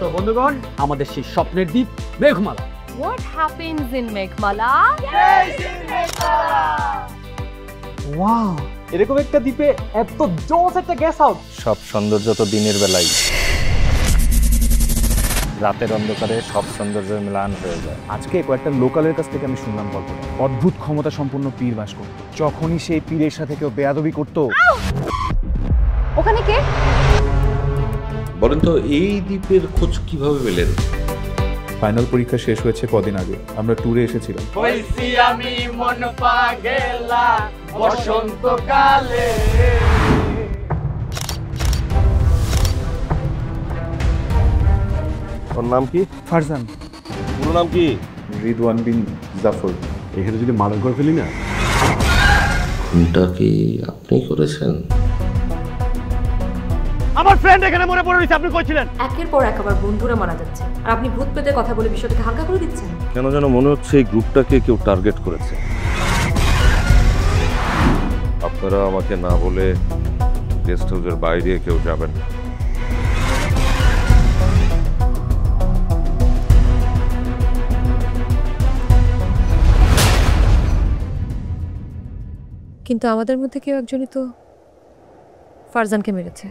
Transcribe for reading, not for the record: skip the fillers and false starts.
তো বন্ধুগণ, আমাদের সেই স্বপ্নের দ্বীপ মেঘমালা। What happens in Meghmala? Wow, এরকম একটা দ্বীপে এত জোস একটা গেস্ট হাউস। সব সৌন্দর্য তো দিনের বেলায়, রাতের অন্ধকারে সব সৌন্দর্যের মিলান হয়ে যায়। আজকে কয়েকটা লোকালের কাছ থেকে আমি শুনলাম গল্প, অদ্ভুত ক্ষমতা সম্পন্ন পীর বাস করত। যখনই সেই পীরের সাথে কেউ বেয়াদবি করত, ওখানে কে? বলেন তো, এই দ্বীপের খোঁজ কিভাবে পেলেন? ফাইনাল পরীক্ষা শেষ হয়েছে কদিন আগে, আমরা ট্যুরে এসেছিলাম। বলছি আমি মন পাগেলা বসন্তকালে। ওর নাম কি? ফারজান। পুরো নাম কি? রিদওয়ান বিন জাফর। এখানে যদি মার্ডার করে ফেলি না? খুনটা কি আপনি করেছেন? আমার ফ্রেন্ড এখানে মরে পড়ে রয়েছে, আপনি কইছিলেন। একের পর এক আবার বন্ধুরা মারা যাচ্ছে, আর আপনি ভূত পেতে কথা বলে বিষয়টাকে হালকা করে দিচ্ছেন। কেন যেন মনে হচ্ছে এই গ্রুপটাকে কেউ টার্গেট করেছে। আপনারা আমাকে না বলে গেস্ট হাউসের বাইরে কেউ যাবেন না। কিন্তু আমাদের মধ্যে কেউ একজনই তো ফারজানকে মেরেছে।